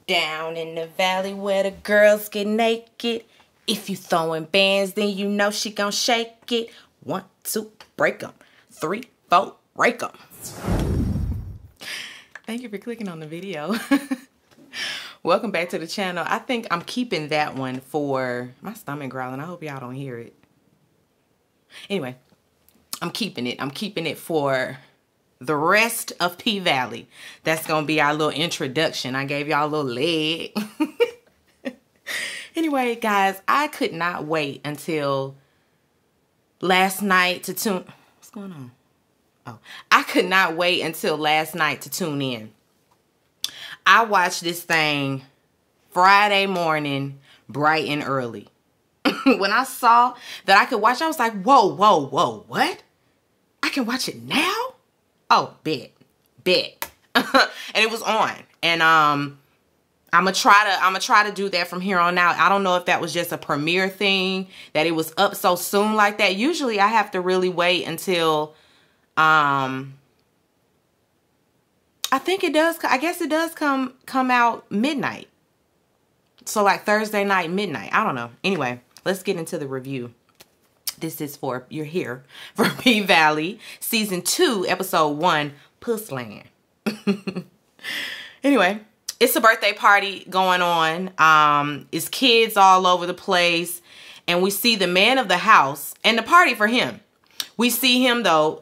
Down in the valley where the girls get naked. If you throwing bands, then you know she gon' shake it. 1, 2, break 'em. 3, 4, break 'em. Thank you for clicking on the video. Welcome back to the channel. I think I'm keeping that one for my stomach growling. I hope y'all don't hear it. Anyway, I'm keeping it. I'm keeping it for the rest of P-Valley. That's gonna be our little introduction. I gave y'all a little leg. Anyway, guys, I could not wait until last night to tune. What's going on? Oh, I could not wait until last night to tune in. I watched this thing Friday morning, bright and early. When I saw that I could watch, I was like, whoa, whoa, whoa, what? I can watch it now? Oh, bet. And it was on. And I'm gonna try to do that from here on out. I don't know if that was just a premiere thing, that it was up so soon like that. Usually I have to really wait until I think it does. I guess it does come out midnight. So like Thursday night, midnight. I don't know. Anyway, let's get into the review. This is for, you're here for P-Valley Season 2, Episode 1, Pussland. Anyway, it's a birthday party going on. It's kids all over the place. And we see the man of the house and the party for him. We see him though.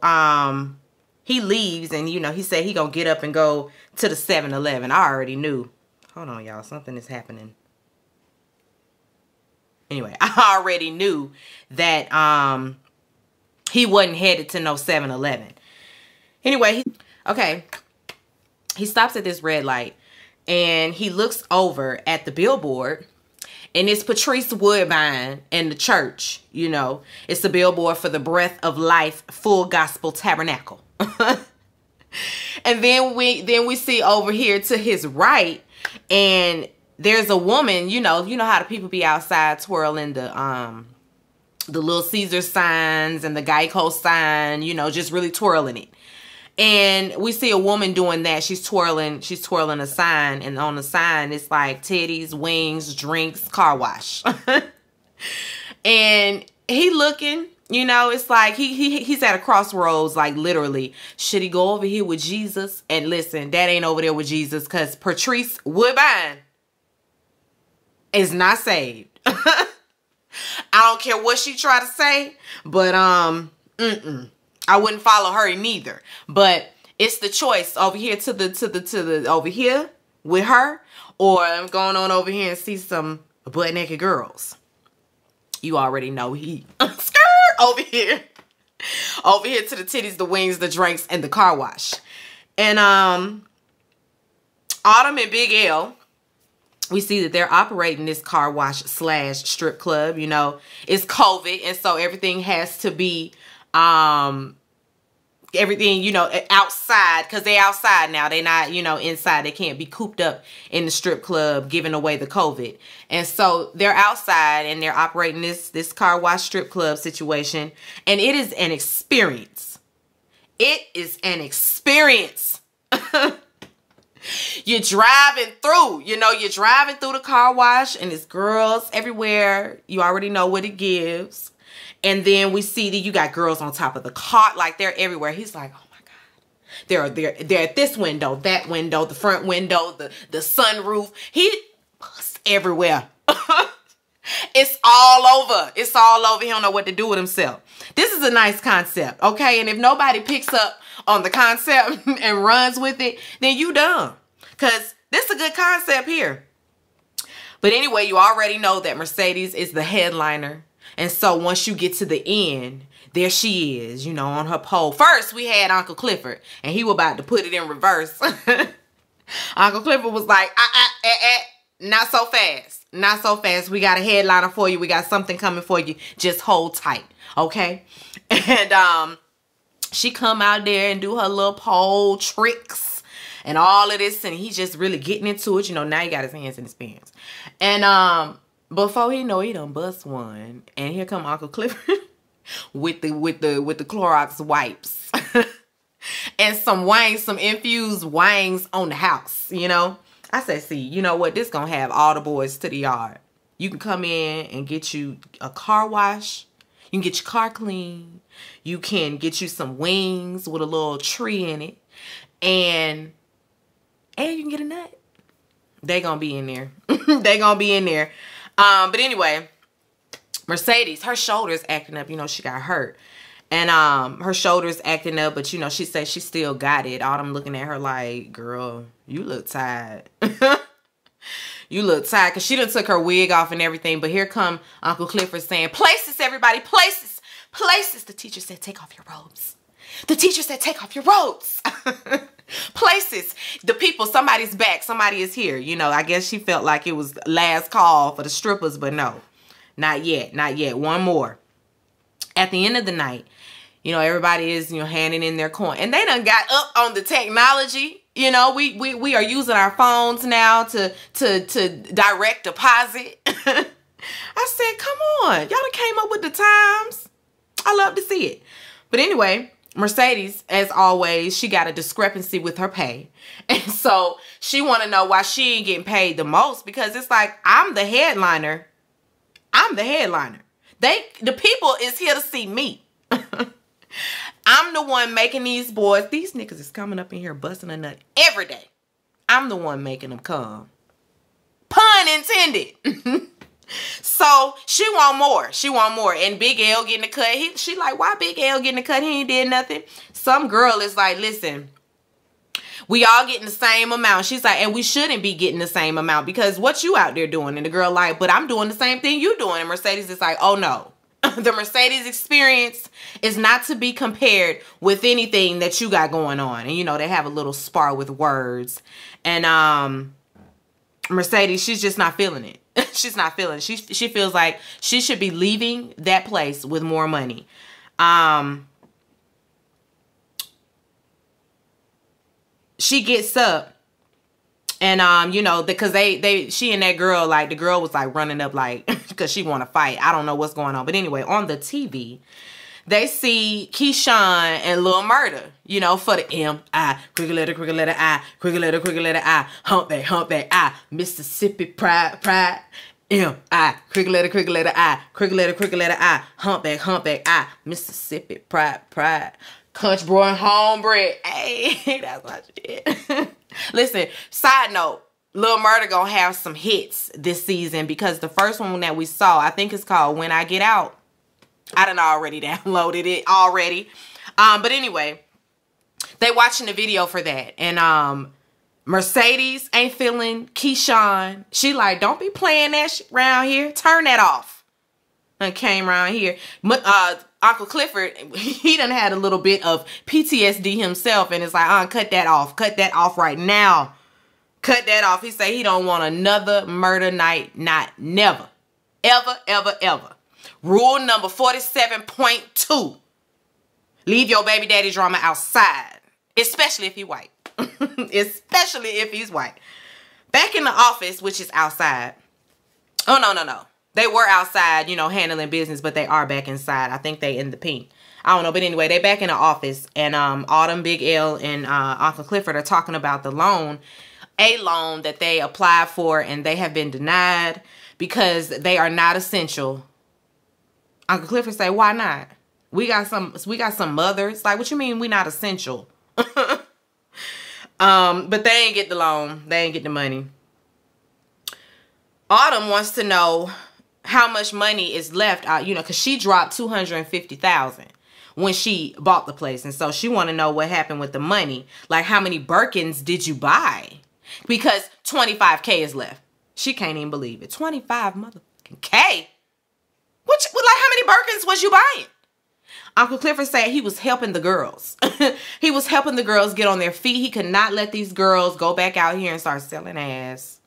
He leaves and, you know, he said he gonna get up and go to the 7-Eleven. I already knew. Hold on, y'all. Something is happening. Anyway, I already knew that he wasn't headed to no 7-Eleven. Anyway, he stops at this red light and he looks over at the billboard, and it's Patrice Woodbine and the church. You know, it's the billboard for the Breath of Life Full Gospel Tabernacle. And then we see over here to his right, and there's a woman. You know how the people be outside twirling the Little Caesar signs and the Geico sign, you know, just really twirling it. And we see a woman doing that. She's twirling a sign, and on the sign it's like titties, wings, drinks, car wash. And he looking, you know, it's like he's at a crossroads, like literally. Should he go over here with Jesus? And listen, that ain't over there with Jesus, because Patrice Woodbine is not saved. I don't care what she try to say, but I wouldn't follow her neither. But it's the choice over here to the over here with her, or I'm going on over here and see some butt naked girls. You already know he skirt over here to the titties, the wings, the drinks, and the car wash. And Autumn and Big L, we see that they're operating this car wash / strip club. You know, it's COVID, and so everything has to be everything, you know, outside, because they outside now. They not, you know, inside. They can't be cooped up in the strip club giving away the COVID. And so they're outside and they're operating this car wash strip club situation. And it is an experience. It is an experience. You're driving through, you know, you're driving through the car wash, and there's girls everywhere. You already know what it gives. And then we see that you got girls on top of the car, like they're everywhere. He's like, oh my God. They're at this window, that window, the front window, the sunroof. It's everywhere. It's all over. It's all over. He don't know what to do with himself. This is a nice concept, okay? And if nobody picks up on the concept and runs with it, then you dumb. Because this is a good concept here. But anyway, you already know that Mercedes is the headliner. And so once you get to the end, there she is, you know, on her pole. First, we had Uncle Clifford, and he was about to put it in reverse. Uncle Clifford was like, not so fast. Not so fast. We got a headliner for you. We got something coming for you. Just hold tight, okay? And she come out there and do her little pole tricks and all of this, and he's just really getting into it. You know, now he got his hands in his pants. And before he know, he done bust one, and here come Uncle Clifford with the Clorox wipes and some infused wangs on the house. You know, I said, see, you know what? This gonna have all the boys to the yard. You can come in and get you a car wash. You can get your car clean. You can get you some wings with a little tree in it. And you can get a nut. They gonna be in there. They gonna be in there. But anyway, Mercedes, her shoulder's acting up. You know, she got hurt. And her shoulder's acting up, but you know, she said she still got it. Autumn looking at her like, girl, you look tired. You look tired, because she done took her wig off and everything. But here come Uncle Clifford saying, places, everybody, places, places. The teacher said, take off your robes. The teacher said, take off your robes. Places. The people, somebody's back. Somebody is here. You know, I guess she felt like it was last call for the strippers, but no. Not yet. Not yet. One more. At the end of the night, you know, everybody is, you know, handing in their coin. And they done got up on the technology. You know, we are using our phones now to direct deposit. I said, come on. Y'all done came up with the times. I love to see it. But anyway, Mercedes, as always, she got a discrepancy with her pay. And so she want to know why she ain't getting paid the most, because it's like, I'm the headliner. I'm the headliner. The people is here to see me. I'm the one making these boys. These niggas is coming up in here busting a nut every day. I'm the one making them come. Pun intended. So she want more. She want more. And Big L getting the cut. She like, why Big L getting the cut? He ain't did nothing. Some girl is like, listen, we all getting the same amount. She's like, and we shouldn't be getting the same amount, because what you out there doing? And the girl like, but I'm doing the same thing you doing. And Mercedes is like, oh no. The Mercedes experience is not to be compared with anything that you got going on. And you know, they have a little spar with words. And Mercedes, she's just not feeling it. She's not feeling it. She feels like she should be leaving that place with more money. She gets up, and you know, because she and that girl, like, the girl was like running up, like, because she want to fight. I don't know what's going on, but anyway, on the TV, they see Keyshawn and Lil Murda, you know, for the M-I, crooked letter I, crooked letter I, humpback I, Mississippi pride, M-I, crooked letter I, crooked letter I, humpback I, Mississippi pride. Country boy and homebred. Hey, that's my shit. Listen, side note, Lil Murda gonna have some hits this season, because the first one that we saw, I think it's called When I Get Out. I done already downloaded it already. But anyway, they watching the video for that. And Mercedes ain't feeling Keyshawn. She like, don't be playing that shit around here. Turn that off. And came around here. Uncle Clifford, he done had a little bit of PTSD himself, and it's like, cut that off. Cut that off right now. Cut that off. He say he don't want another murder night. Not never. Ever, ever, ever. Rule number 47.2. Leave your baby daddy drama outside. Especially if he's white. Especially if he's white. Back in the office, which is outside. Oh, no. They were outside, you know, handling business, but they are back inside. I think they in the pink. I don't know. But anyway, they back in the office. And Autumn, Big L, and Uncle Clifford are talking about the loan. A loan that they applied for, and they have been denied because they are not essential. Uncle Clifford say, why not? We got some mothers. Like, what you mean we not essential? But they ain't get the loan. They ain't get the money. Autumn wants to know how much money is left, you know, because she dropped $250,000 when she bought the place. And so she want to know what happened with the money. Like, how many Birkins did you buy? Because $25K is left. She can't even believe it. 25 motherfucking K. Like, how many Birkins was you buying? Uncle Clifford said he was helping the girls. He was helping the girls get on their feet. He could not let these girls go back out here and start selling ass.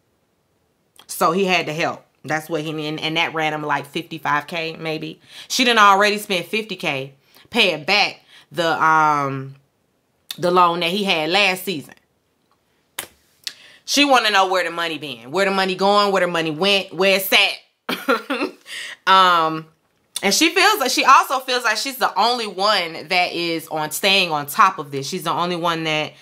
So he had to help. That's what he did. And that ran him like 55K maybe. She done already spent 50K paying back the loan that he had last season. She want to know where the money been. Where the money going, where the money went, where it's at. And she also feels like she's the only one that is staying on top of this. She's the only one that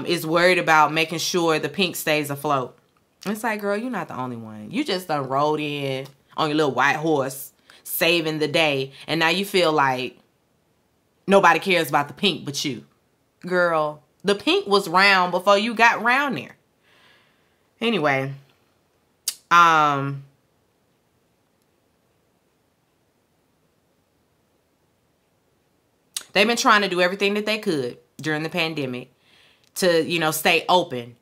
is worried about making sure the pink stays afloat. It's like, girl, you're not the only one. You just done rode in on your little white horse, saving the day, and now you feel like nobody cares about the pink but you. Girl, the pink was round before you got round there. Anyway, they've been trying to do everything that they could during the pandemic to, you know, stay open.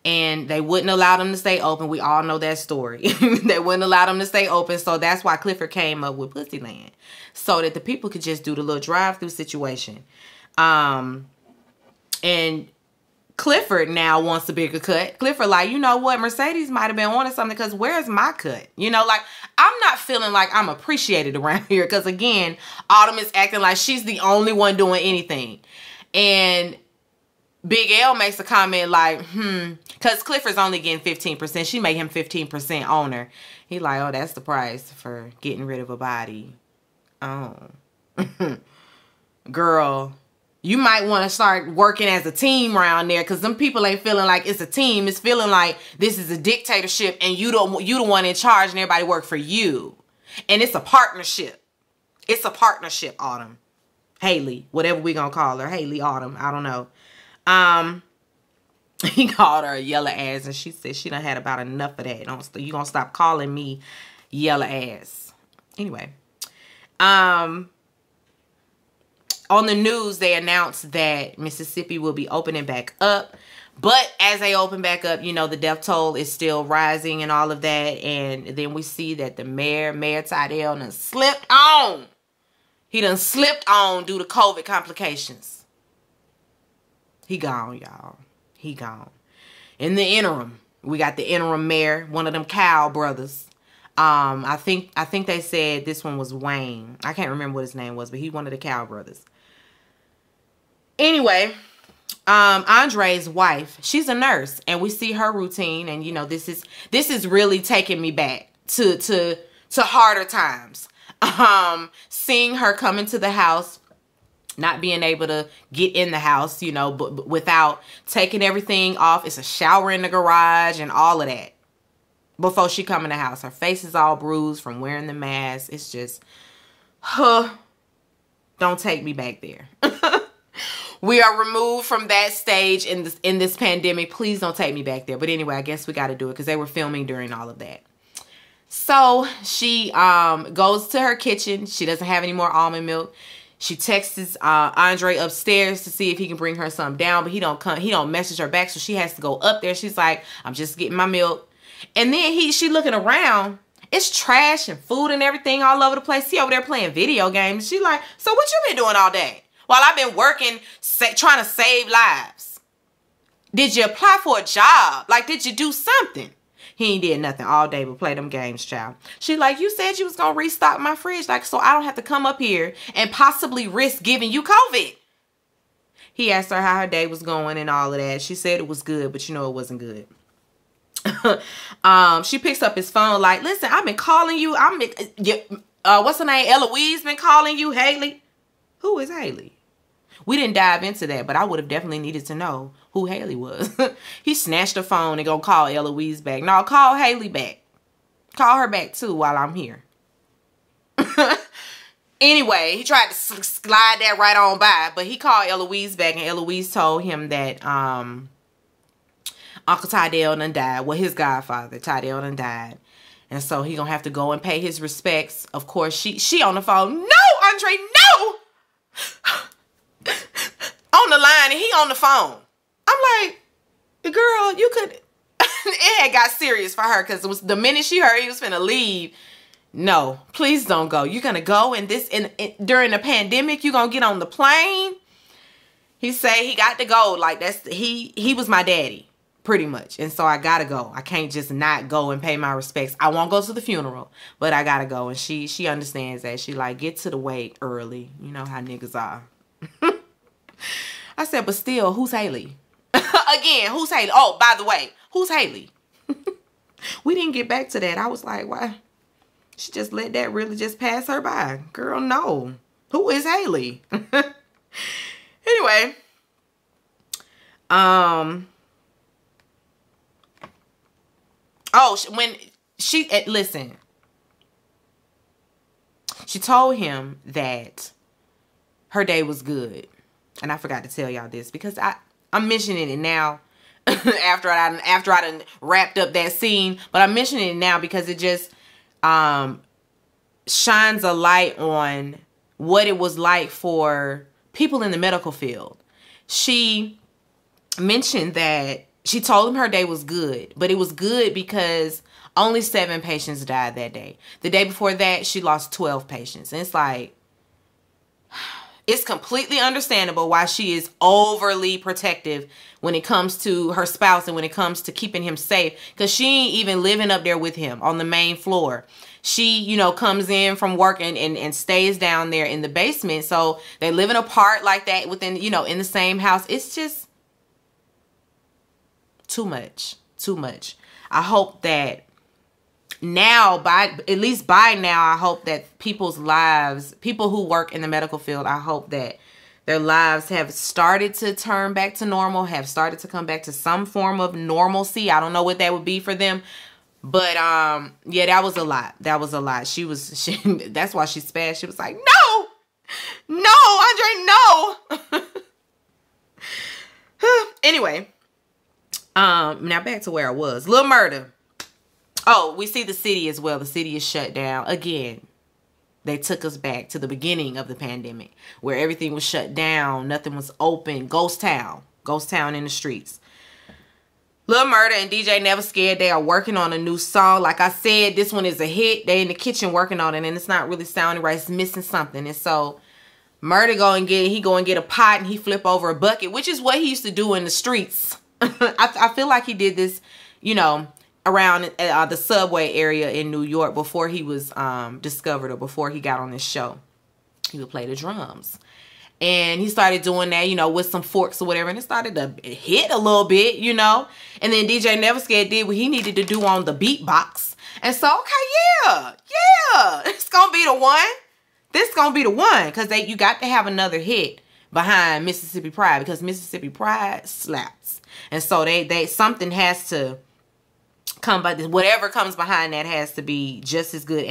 And they wouldn't allow them to stay open. We all know that story. They wouldn't allow them to stay open. So that's why Clifford came up with Pussyland. So that the people could just do the little drive-through situation. And Clifford now wants a bigger cut. Clifford like, you know what? Mercedes might have been wanting something because where's my cut? You know, like, I'm not feeling like I'm appreciated around here. Because, again, Autumn is acting like she's the only one doing anything. And Big L makes a comment like, because Clifford's only getting 15%. She made him 15% owner. He like, oh, that's the price for getting rid of a body. Oh. Girl, you might want to start working as a team around there, because them people ain't feeling like it's a team. It's feeling like this is a dictatorship and you the one in charge and everybody work for you. And it's a partnership. It's a partnership, Autumn. Haley, whatever we gonna call her. Haley Autumn, I don't know. He called her a yellow ass, and she said she done had about enough of that. You gonna stop calling me yellow ass. Anyway, on the news, they announced that Mississippi will be opening back up. But as they open back up, you know, the death toll is still rising and all of that. And then we see that the Mayor Tydell, done slipped on. He done slipped on due to COVID complications. He gone, y'all. He gone. In the interim, we got the interim mayor, one of them Cow brothers. I think they said this one was Wayne. I can't remember what his name was, but he's one of the Cow brothers. Anyway, Andre's wife, she's a nurse, and we see her routine, and you know, this is really taking me back to harder times. Seeing her come into the house, not being able to get in the house, you know, but without taking everything off. It's a shower in the garage and all of that before she come in the house. Her face is all bruised from wearing the mask. It's just, don't take me back there. We are removed from that stage in this pandemic. Please don't take me back there. But anyway, I guess we got to do it because they were filming during all of that. So she goes to her kitchen. She doesn't have any more almond milk. She texts Andre upstairs to see if he can bring her some down, but he don't come. He don't message her back, so she has to go up there. She's like, I'm just getting my milk. And then she looking around. It's trash and food and everything all over the place. He over there playing video games. She like, so what you been doing all day? While I've been working, trying to save lives. Did you apply for a job? Like, did you do something? He ain't did nothing all day but play them games, child. She like, you said you was going to restock my fridge, like, so I don't have to come up here and possibly risk giving you COVID. He asked her how her day was going and all of that. She said it was good, but you know it wasn't good. She picks up his phone like, listen, I've been calling you. What's her name? Eloise been calling you, Haley. Who is Haley? We didn't dive into that, but I would have definitely needed to know who Haley was. He snatched the phone and go call Eloise back. No, call Haley back. Call her back too while I'm here. Anyway, he tried to slide that right on by, but he called Eloise back, and Eloise told him that Uncle Tydell done died. Well, his godfather, Tydell, done died. And so he gonna have to go and pay his respects. Of course, she on the phone. No, Andre, no! On the line, and he on the phone. I'm like, girl, you could. It had got serious for her, because it was the minute she heard he was finna leave. No, please don't go. You're gonna go during the pandemic. You gonna get on the plane. He say he got to go. Like, he was my daddy, pretty much, and so I gotta go. I can't just not go and pay my respects. I won't go to the funeral, but I gotta go. And she understands that. She like, get to the wake early. You know how niggas are. I said, but still, who's Haley? Again, who's Haley? Oh, by the way, who's Haley? We didn't get back to that. I was like, why? She just let that really just pass her by. Girl, no. Who is Haley? Anyway, Oh, when she listen, she told him that her day was good, and I forgot to tell y'all this because I'm mentioning it now after I done wrapped up that scene, but I'm mentioning it now because it just shines a light on what it was like for people in the medical field. She mentioned that she told him her day was good, but it was good because only 7 patients died that day. The day before that, she lost 12 patients. And it's like, it's completely understandable why she is overly protective when it comes to her spouse and when it comes to keeping him safe, because she ain't even living up there with him on the main floor. She, you know, comes in from work and stays down there in the basement. So they're living apart like that within, you know, in the same house. It's just too much. I hope that now, at least by now, I hope that people's lives, people who work in the medical field, I hope that their lives have started to turn back to normal, have started to come back to some form of normalcy. I don't know what that would be for them. But, yeah, that was a lot. That's why she spazzed. She was like, no, Andre, no. Anyway, now back to where I was. Lil Murda. Oh, we see the city as well. The city is shut down. Again, they took us back to the beginning of the pandemic where everything was shut down. Nothing was open. Ghost town in the streets. Lil Murda and DJ Never Scared, they are working on a new song. Like I said, this one is a hit. They in the kitchen working on it, and it's not really sounding right. It's missing something. And so Murda go and get a pot, and he flip over a bucket, which is what he used to do in the streets. I feel like he did this, you know, around the subway area in New York before he was discovered, or before he got on this show. He would play the drums. And he started doing that, you know, with some forks or whatever. And it started to hit a little bit, you know. And then DJ Never Scared did what he needed to do on the beatbox. And so, okay, yeah. It's going to be the one. This is going to be the one. Because you got to have another hit behind Mississippi Pride. Because Mississippi Pride slaps. And so something has to come by this. Whatever comes behind that has to be just as good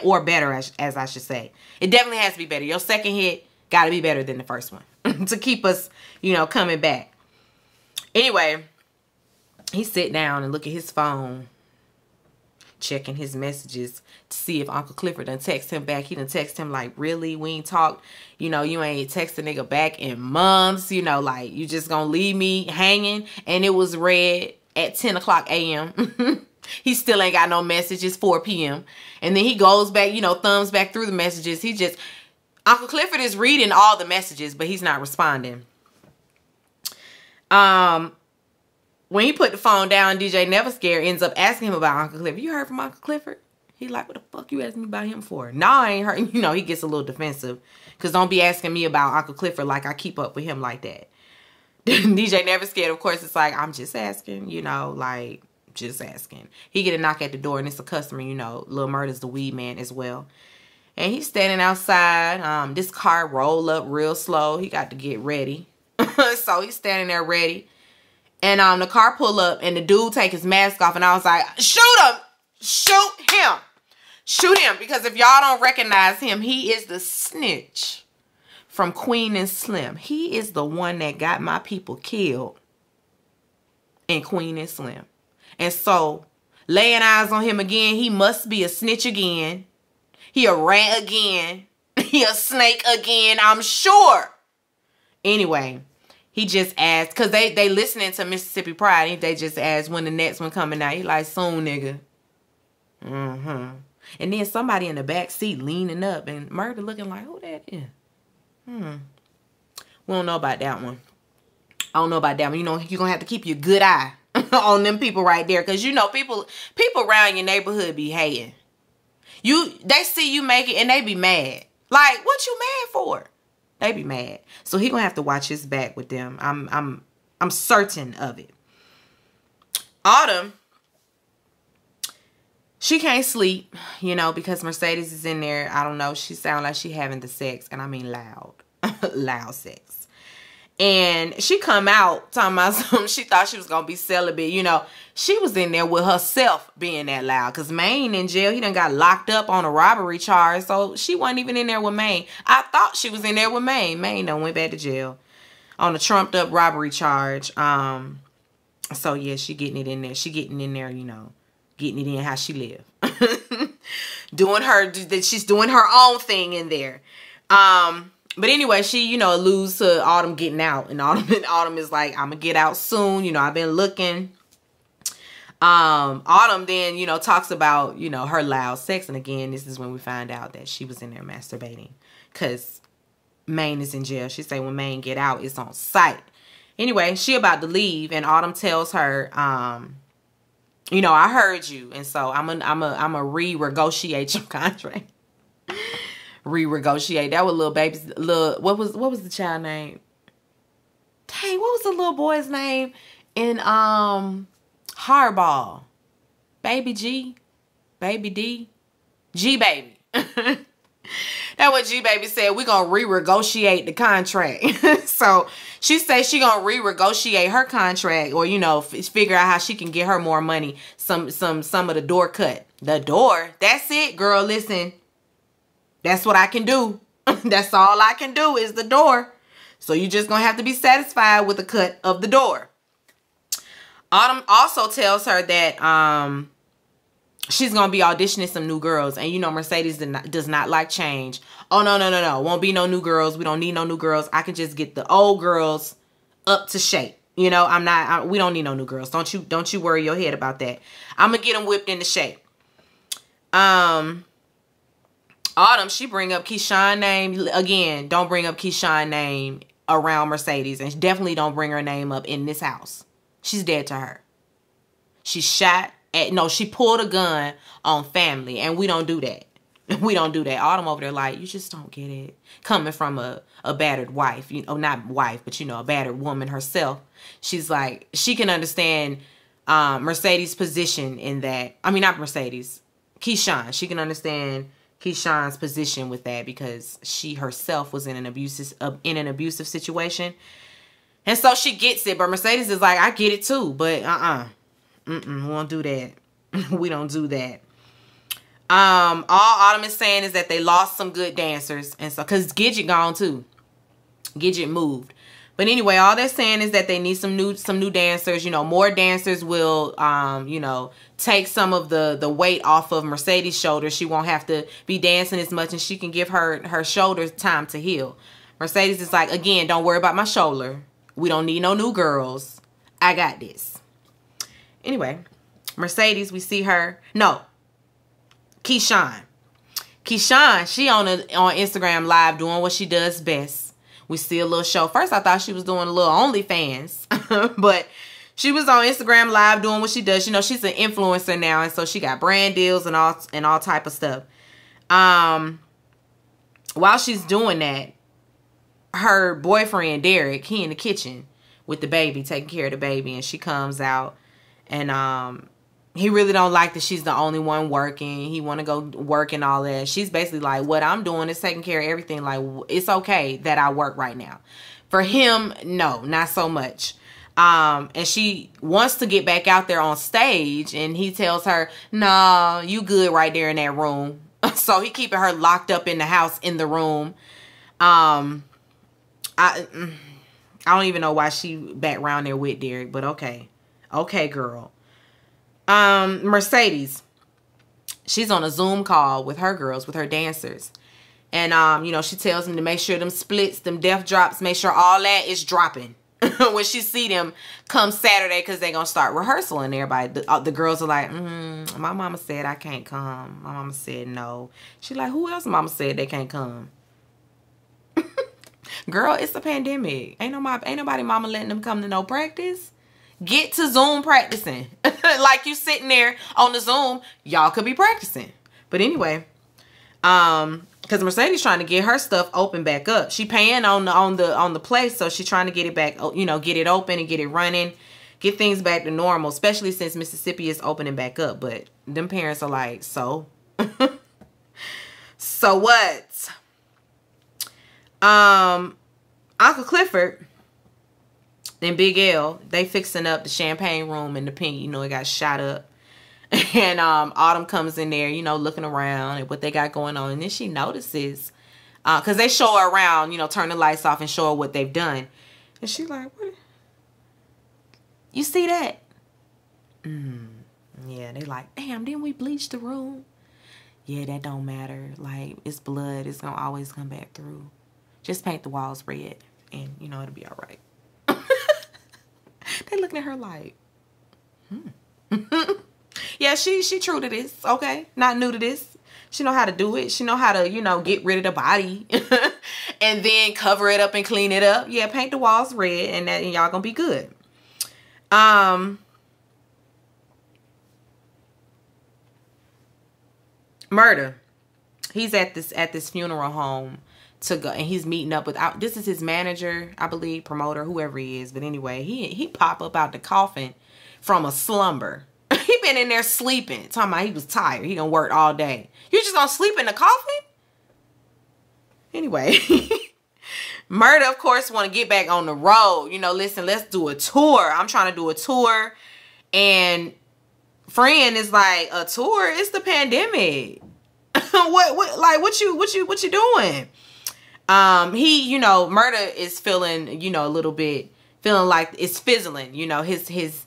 or better, as I should say. It definitely has to be better. Your second hit got to be better than the first one to keep us, you know, coming back. Anyway, he sit down and look at his phone, checking his messages to see if Uncle Clifford done text him back. He done text him like, really? We ain't talked? You know, you ain't text a nigga back in months. You know, like, you just gonna leave me hanging? And it was read at 10 o'clock a.m. He still ain't got no messages, 4 p.m. And then he goes back, you know, thumbs back through the messages. Uncle Clifford is reading all the messages, but he's not responding. When he put the phone down, DJ Never Scared ends up asking him about Uncle Clifford. You heard from Uncle Clifford? He like, what the fuck you asking me about him for? No, I ain't heard. You know, he gets a little defensive. Because don't be asking me about Uncle Clifford like I keep up with him like that. DJ Never Scared, of course, it's like, I'm just asking, you know, like, just asking. He get a knock at the door, and it's a customer, you know. Lil Murda's the weed man as well. And he's standing outside. This car roll up real slow. He got to get ready. So he's standing there ready. And the car pull up and the dude take his mask off. And I was like, shoot him. Shoot him. Shoot him. Because if y'all don't recognize him, he is the snitch from Queen and Slim. He is the one that got my people killed in Queen and Slim. And so, laying eyes on him again, he must be a snitch again. He a rat again. He a snake again, I'm sure. Anyway, he just asked, because they listening to Mississippi Pride. They just asked when the next one coming out. He like, soon, nigga. And then somebody in the back seat leaning up and Murda looking like, who that is? We don't know about that one. I don't know about that one. You know, you're going to have to keep your good eye on them people right there. Because, you know, people around your neighborhood be hating. They see you make it and they be mad. Like, what you mad for? They be mad. So he gonna have to watch his back with them. I'm certain of it. Autumn, she can't sleep, you know, because Mercedes is in there. I don't know. She sound like she having the sex, and I mean loud, loud sex. And she come out talking about something. She thought she was going to be celibate. You know, she was in there with herself being that loud. Because Maine in jail, he done got locked up on a robbery charge. So she wasn't even in there with Maine. I thought she was in there with Maine. Maine done went back to jail on a trumped up robbery charge. So yeah, she getting it in there. She getting in there, you know, getting it in how she live. She's doing her own thing in there. But anyway, she, you know, alludes to Autumn getting out. And Autumn is like, I'm going to get out soon. You know, I've been looking. Autumn then, you know, talks about, you know, her loud sex. And again, this is when we find out that she was in there masturbating. Because Maine is in jail. She say when Maine get out, it's on sight. Anyway, she about to leave. And Autumn tells her, you know, I heard you. And so I'm a re-negotiate your contract. Re-negotiate. That was little baby's what was the child name? Dang, what was the little boy's name in Hardball? Baby G? Baby D? G Baby. That's what G Baby said. We're gonna re-negotiate the contract. So she says she gonna re-negotiate her contract, or you know, figure out how she can get her more money. Some of the door cut. The door. That's it, girl. Listen. That's what I can do. That's all I can do is the door. So you're just going to have to be satisfied with the cut of the door. Autumn also tells her that she's going to be auditioning some new girls. And you know Mercedes does not like change. Oh, no. Won't be no new girls. We don't need no new girls. I can just get the old girls up to shape. You know, we don't need no new girls. Don't you worry your head about that. I'm going to get them whipped into shape. Autumn, she bring up Keyshawn name. Again, don't bring up Keyshawn name around Mercedes. And definitely don't bring her name up in this house. She's dead to her. She she pulled a gun on family. And we don't do that. We don't do that. Autumn over there like, you just don't get it. Coming from a battered wife. You know, not wife, but you know, a battered woman herself. She's like, she can understand Mercedes' position in that. I mean, not Mercedes. Keyshawn. She can understand Keyshawn's position with that because she herself was in an abusive situation. And so she gets it. But Mercedes is like, I get it too. But we won't do that. We don't do that. All Autumn is saying is that they lost some good dancers. And so, because Gidget gone too. Gidget moved. But anyway, all they're saying is that they need some new dancers. You know, more dancers will, you know, take some of the weight off of Mercedes' shoulders. She won't have to be dancing as much, and she can give her shoulders time to heal. Mercedes is like, again, don't worry about my shoulder. We don't need no new girls. I got this. Anyway, Mercedes, we see her. No, Keyshawn. Keyshawn, she on Instagram Live doing what she does best. We see a little show. First, I thought she was doing a little OnlyFans. But she was on Instagram Live doing what she does. You know, she's an influencer now. And so she got brand deals and all type of stuff. While she's doing that, her boyfriend, Derek, he in the kitchen with the baby, taking care of the baby. And she comes out. And he really don't like that she's the only one working. He want to go work and all that. She's basically like, what I'm doing is taking care of everything. Like, it's okay that I work right now. For him, no, not so much. And she wants to get back out there on stage. And he tells her, nah, you good right there in that room. So he keeping her locked up in the house, in the room. I don't even know why she back around there with Derek. But okay. Okay, girl. Mercedes, she's on a Zoom call with her girls, with her dancers. And, you know, she tells them to make sure them splits, them death drops, make sure all that is dropping when she see them come Saturday, because they're going to start rehearsal. And everybody, the girls are like, my mama said I can't come. My mama said no. She like, who else mama said they can't come? Girl, it's a pandemic. Ain't nobody mama letting them come to no practice. Get to Zoom practicing. Like you sitting there on the Zoom, y'all could be practicing. But anyway, because Mercedes trying to get her stuff open back up. She paying on the place, so she trying to get it back, you know, get it open and get it running, get things back to normal, especially since Mississippi is opening back up. But them parents are like, so? So what? Uncle Clifford, and Big L, they fixing up the champagne room in the pink. You know, it got shot up. And Autumn comes in there, you know, looking around at what they got going on. And then she notices, because they show her around, you know, turn the lights off and show her what they've done. And she's like, what? You see that? Yeah, they like, damn, didn't we bleach the room? Yeah, that don't matter. Like, it's blood. It's going to always come back through. Just paint the walls red and, you know, it'll be all right. They looking at her like, Yeah, she true to this, okay? Not new to this. She know how to do it. She know how to, you know, get rid of the body and then cover it up and clean it up. Yeah, paint the walls red and y'all gonna be good. Murder. He's at this funeral home to go, and he's meeting up with, this is his manager, I believe, promoter, whoever he is. But anyway, he pop up out the coffin from a slumber. He been in there sleeping, talking about he was tired. He done worked all day. You just gonna sleep in the coffin? Anyway, Murder, of course, want to get back on the road. You know, listen, let's do a tour. I'm trying to do a tour, and Friend is like, a tour? It's the pandemic. what you doing? He, you know, Murder is feeling, you know, a little bit, feeling like it's fizzling. You know, his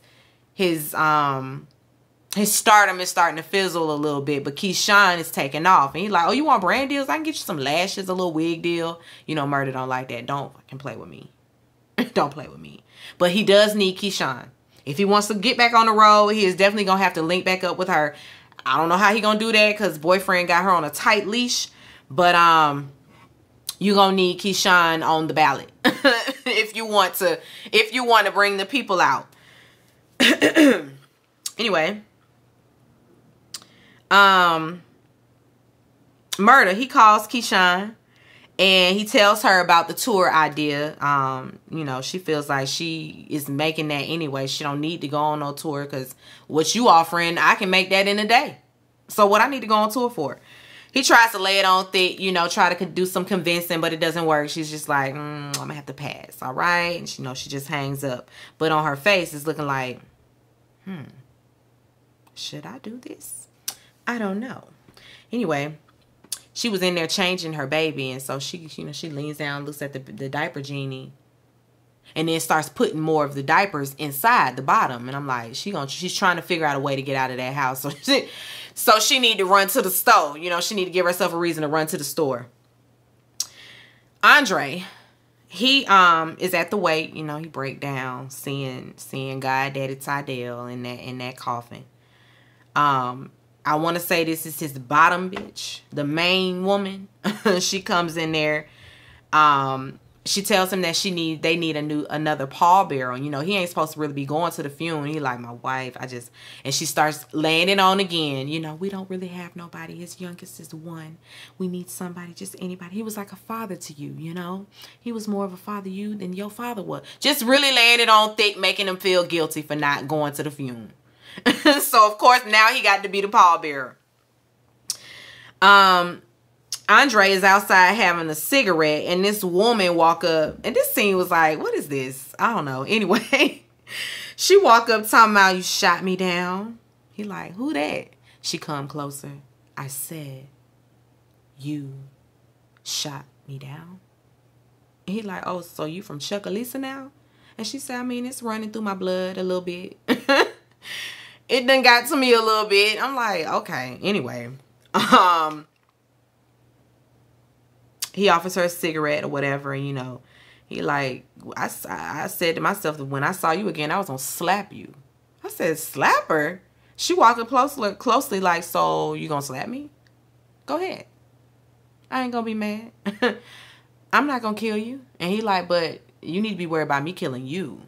stardom is starting to fizzle a little bit, but Keyshawn is taking off. And he's like, oh, you want brand deals? I can get you some lashes, a little wig deal. You know, Murder don't like that. Don't fucking play with me. Don't play with me. But he does need Keyshawn. If he wants to get back on the road, he is definitely going to have to link back up with her. I don't know how he going to do that because boyfriend got her on a tight leash. But you going to need Keyshawn on the ballot if you want to bring the people out. Anyway, Murder, he calls Keyshawn and he tells her about the tour idea. You know, she feels like she is making that anyway. She don't need to go on no tour because what you offering, I can make that in a day. So what I need to go on tour for? He tries to lay it on thick, you know, try to do some convincing, but it doesn't work. She's just like, I'm going to have to pass, all right? And she, you know, she just hangs up. But on her face, it's looking like, should I do this? I don't know. Anyway, she was in there changing her baby, and so she, you know, she leans down, looks at the diaper genie, and then starts putting more of the diapers inside the bottom. And I'm like, she's trying to figure out a way to get out of that house. So she need to run to the store. You know, she need to give herself a reason to run to the store. Andre, he is at the wake. You know, he break down seeing God Daddy Tydell in that coffin. I want to say this is his bottom bitch, the main woman. She comes in there. She tells him that they need another pallbearer. You know, he ain't supposed to really be going to the funeral. He like, my wife, and she starts laying it on again. You know, we don't really have nobody. His youngest is one. We need somebody, just anybody. He was like a father to you, you know. He was more of a father to you than your father was. Just really laying it on thick, making him feel guilty for not going to the funeral. So, of course, now he got to be the pallbearer. Andre is outside having a cigarette, and this woman walk up, and this scene was like, what is this? I don't know. Anyway, she walk up talking about, you shot me down. He like, who that? She come closer. I said, you shot me down. He like, oh, so you from Chuckalisa now? And she said, I mean, it's running through my blood a little bit. It done got to me a little bit. I'm like, okay. Anyway, he offers her a cigarette or whatever, and you know, he like, I said to myself that when I saw you again, I was gonna slap you. I said, slap her? She walked up closely like, so you gonna slap me? Go ahead. I ain't gonna be mad. I'm not gonna kill you. And he like, but you need to be worried about me killing you.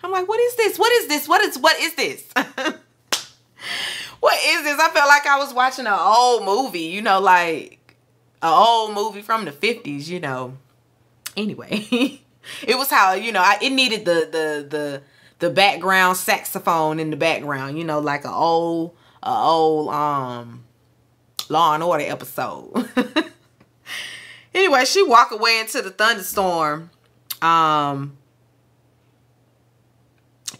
I'm like, what is this? What is this? What is this? What is this? I felt like I was watching an old movie, you know, like an old movie from the 50s, you know. Anyway, it was how, you know, it needed the background saxophone in the background, you know, like a old Law and Order episode. Anyway, she walked away into the thunderstorm.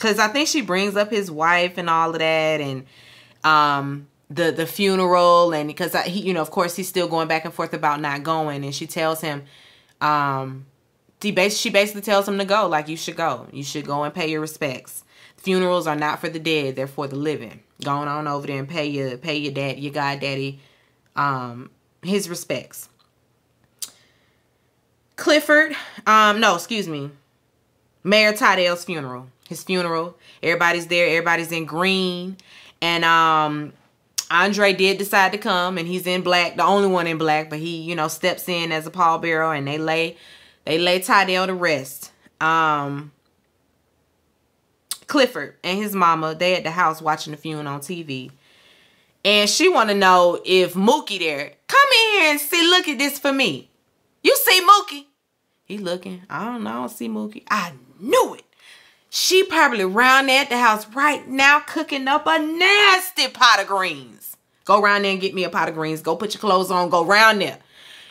because I think she brings up his wife and all of that, and the funeral, and because he, you know, of course he's still going back and forth about not going, and she tells him, she basically tells him to go, like, you should go and pay your respects. Funerals are not for the dead, they're for the living. Going on over there and pay your dad, your goddaddy, his respects. Clifford, no, excuse me, Mayor Tydell's funeral. His funeral. Everybody's there. Everybody's in green. And Andre did decide to come, and he's in black, the only one in black, but he, you know, steps in as a pallbearer, and they lay Tydell to rest. Clifford and his mama, they at the house watching the funeral on TV. And she want to know if Mookie there. Come in here and see, look at this for me. You see Mookie? He looking. I don't know. I don't see Mookie. I knew it. She probably around there at the house right now cooking up a nasty pot of greens. Go around there and get me a pot of greens. Go put your clothes on. Go around there.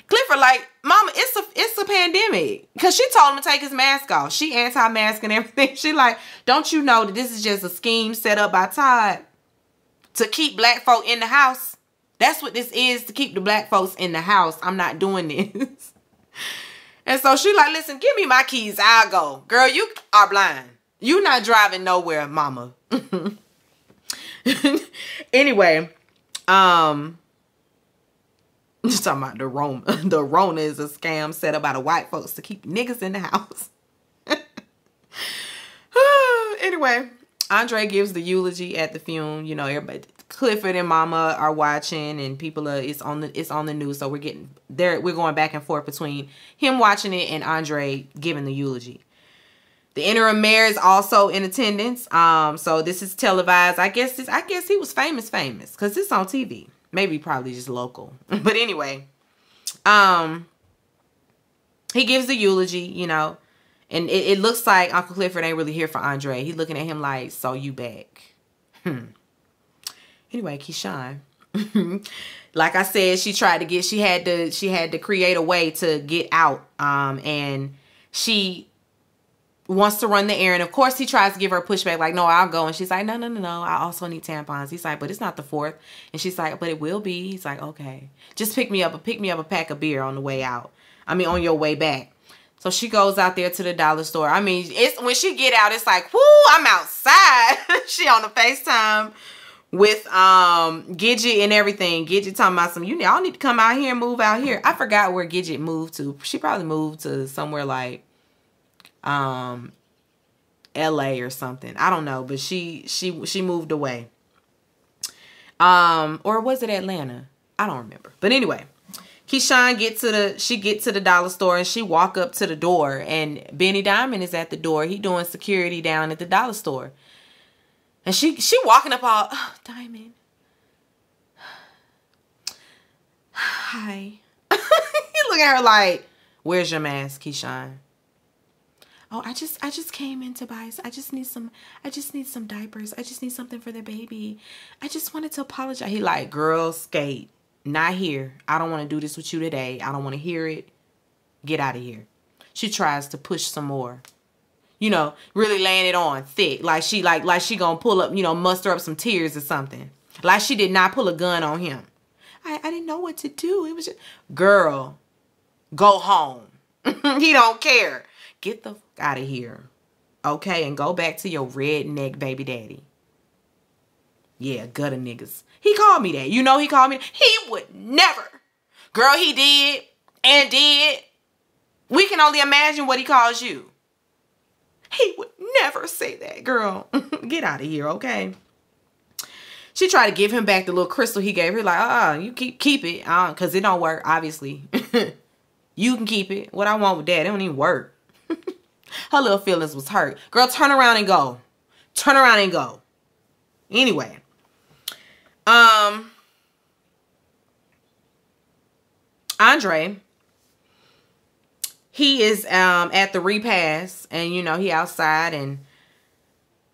Clifford like, Mama, it's a pandemic. Because she told him to take his mask off. She anti-mask and everything. She like, don't you know that this is just a scheme set up by Todd to keep black folk in the house? That's what this is, to keep the black folks in the house. I'm not doing this. And so she like, listen, give me my keys. I'll go. Girl, you are blind. You not driving nowhere, Mama. Anyway, just talking about the Rona. The Rona is a scam set up by the white folks to keep niggas in the house. Anyway, Andre gives the eulogy at the funeral. You know, everybody, Clifford and Mama are watching, and people are. It's on the news, so we're getting there. We're going back and forth between him watching it and Andre giving the eulogy. The interim mayor is also in attendance. So this is televised. I guess he was famous because it's on TV. Maybe probably just local. But anyway, he gives the eulogy, you know, and it looks like Uncle Clifford ain't really here for Andre. He's looking at him like, so you back. Anyway, Keyshawn. Like I said, she had to create a way to get out. And she wants to run the errand. Of course, he tries to give her a pushback, like, no, I'll go. And she's like, no, I also need tampons. He's like, but it's not the 4th. And she's like, but it will be. He's like, okay, just pick me up a pack of beer on the way out. I mean, on your way back. So she goes out there to the dollar store. I mean, it's when she get out, it's like, whoo, I'm outside. She on the FaceTime with Gidget and everything. Gidget talking about y'all need to come out here and move out here. I forgot where Gidget moved to. She probably moved to somewhere like LA or something. I don't know, but she moved away. Or was it Atlanta? I don't remember. But anyway, Keyshawn get to the dollar store, and she walk up to the door, and Benny Diamond is at the door. He doing security down at the dollar store. And she walking up all, oh, Diamond. Hi. He look at her like, where's your mask, Keyshawn? Oh, I just came in to buy. I just need some diapers. I just need something for the baby. I just wanted to apologize. He like, girl, skate. Not here. I don't want to do this with you today. I don't want to hear it. Get out of here. She tries to push some more. You know, really laying it on thick. Like she gonna pull up, you know, muster up some tears or something. Like she did not pull a gun on him. I didn't know what to do. It was just, girl, go home. He don't care. Get the fuck out of here. Okay, and go back to your redneck baby daddy. Yeah, gutter niggas. He called me that. You know he called me that. He would never. Girl, he did and did. We can only imagine what he calls you. He would never say that, girl. Get out of here, okay? She tried to give him back the little crystal he gave her. Like, you keep it. Because it don't work, obviously. You can keep it. What I want with that, it don't even work. Her little feelings was hurt. Girl, turn around and go. Turn around and go. Anyway. Andre, he is at the repast, and you know he outside, and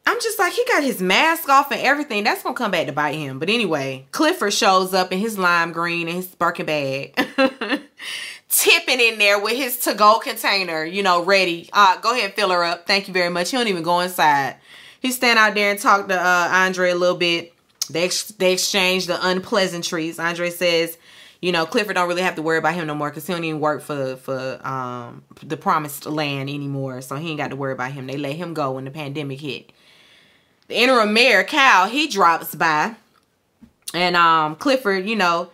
I'm just like, he got his mask off and everything. That's gonna come back to bite him. But anyway, Clifford shows up in his lime green and his Birkin bag, tipping in there with his to-go container, you know, ready. Go ahead and fill her up. Thank you very much. He don't even go inside. He stand out there and talk to Andre a little bit. They exchange the unpleasantries. Andre says, you know, Clifford don't really have to worry about him no more because he don't even work for the promised land anymore. So he ain't got to worry about him. They let him go when the pandemic hit. The interim mayor, Cal, he drops by. And Clifford, you know,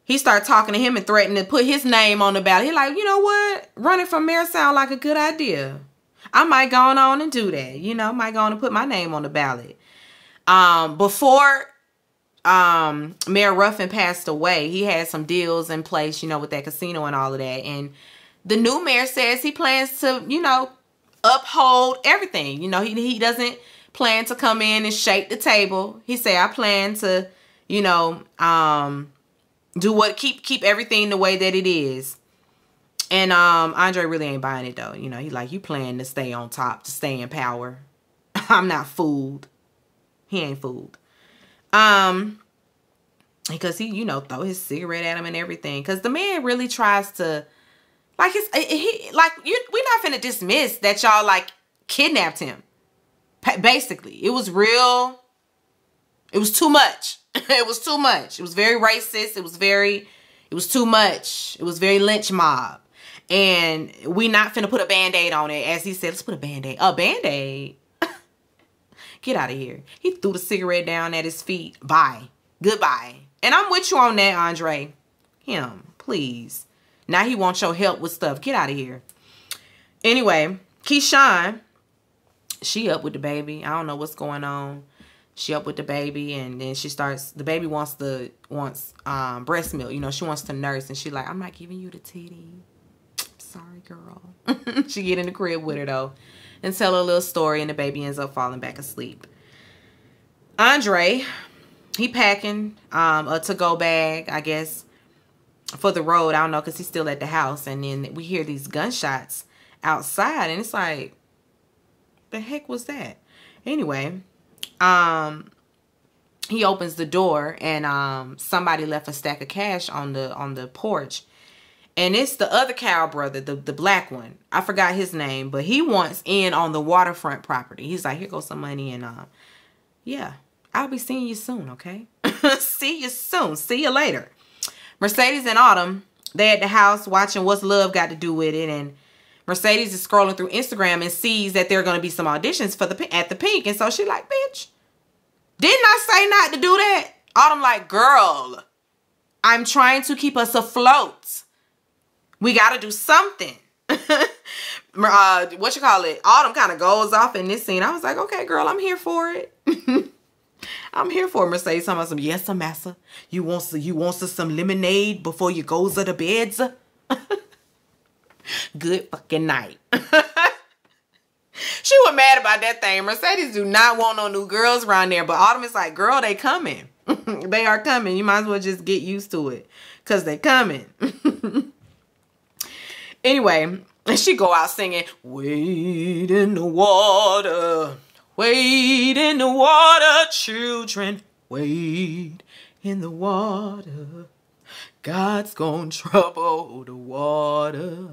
he started talking to him and threatening to put his name on the ballot. He like, you know what? Running for mayor sound like a good idea. I might go on and do that. You know, might go on and put my name on the ballot. Before Mayor Ruffin passed away, he had some deals in place, you know, with that casino and all of that. And the new mayor says he plans to, you know, uphold everything. You know, he doesn't plan to come in and shake the table. He said, I plan to, you know, keep everything the way that it is. And Andre really ain't buying it though. You know, he like, you plan to stay on top, to stay in power. I'm not fooled. He ain't fooled. Because he, you know, throw his cigarette at him and everything. Because the man really tries to, like, we're not finna dismiss that y'all, like, kidnapped him. Basically. It was real. It was too much. It was too much. It was very racist. It was too much. It was very lynch mob. And we not finna put a Band-Aid on it. As he said, let's put a Band-Aid. A Band-Aid? Get out of here. He threw the cigarette down at his feet. Bye. Goodbye. And I'm with you on that, Andre. Him, please. Now he wants your help with stuff. Get out of here. Anyway, Keyshawn, she up with the baby. I don't know what's going on. She up with the baby, and then she starts, the baby wants breast milk. You know, she wants to nurse, and she like, I'm not giving you the titty. Sorry, girl. She get in the crib with her, though, and tell her a little story, and the baby ends up falling back asleep. Andre, he packing a to-go bag, I guess, for the road. I don't know, because he's still at the house, and then we hear these gunshots outside, and it's like, the heck was that? Anyway, he opens the door, and somebody left a stack of cash on the porch. And it's the other Cal brother, the black one. I forgot his name, but he wants in on the waterfront property. He's like, here goes some money, and yeah, I'll be seeing you soon, okay? See you soon. See you later. Mercedes and Autumn, they at the house watching What's Love Got to Do with It, and Mercedes is scrolling through Instagram and sees that there are going to be some auditions for at the Pink, and so she like, bitch, didn't I say not to do that? Autumn like, girl, I'm trying to keep us afloat. We got to do something. What you call it? Autumn kind of goes off in this scene. I was like, okay, girl, I'm here for it. I'm here for it. Mercedes talking about some, yes, sir, massa. You want some lemonade before you goes to the beds? Good fucking night. She was mad about that thing. Mercedes do not want no new girls around there. But Autumn is like, girl, they coming. They are coming. You might as well just get used to it. Because they coming. Anyway, and she go out singing, wade in the water, wade in the water, children, wade in the water. God's gonna trouble the water.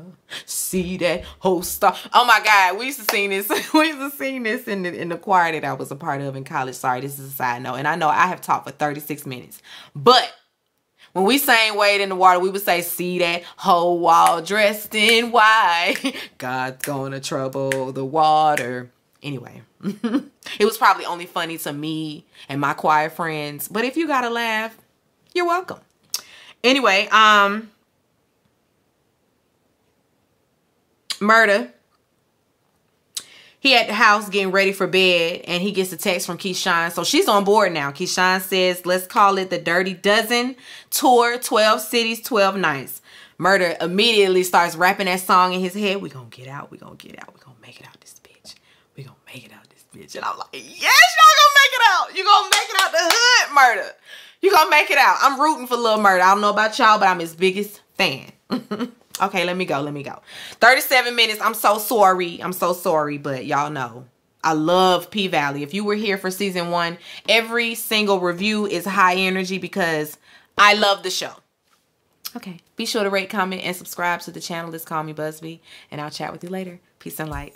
See that whole star. Oh my God, we used to sing this. We used to sing this in the choir that I was a part of in college. Sorry, this is a side note. And I know I have talked for 36 minutes. But when we sang Wade in the Water, we would say, see that whole wall dressed in white. God's gonna trouble the water. Anyway, it was probably only funny to me and my choir friends. But if you got to laugh, you're welcome. Anyway, Murder, he at the house getting ready for bed, and he gets a text from Keyshawn. So she's on board now. Keyshawn says, let's call it the Dirty Dozen Tour, 12 cities, 12 nights. Murder immediately starts rapping that song in his head. We gonna get out. We gonna get out. We gonna make it out this bitch. We gonna make it out this bitch. And I'm like, yes, y'all gonna make it out. You gonna make it out the hood, Murder. You gonna make it out. I'm rooting for Lil Murder. I don't know about y'all, but I'm his biggest fan. Okay, let me go. Let me go. 37 minutes. I'm so sorry. I'm so sorry, but y'all know I love P-Valley. If you were here for season 1, every single review is high energy because I love the show. Okay, be sure to rate, comment, and subscribe to the channel. It's Call Me Busby, and I'll chat with you later. Peace and light.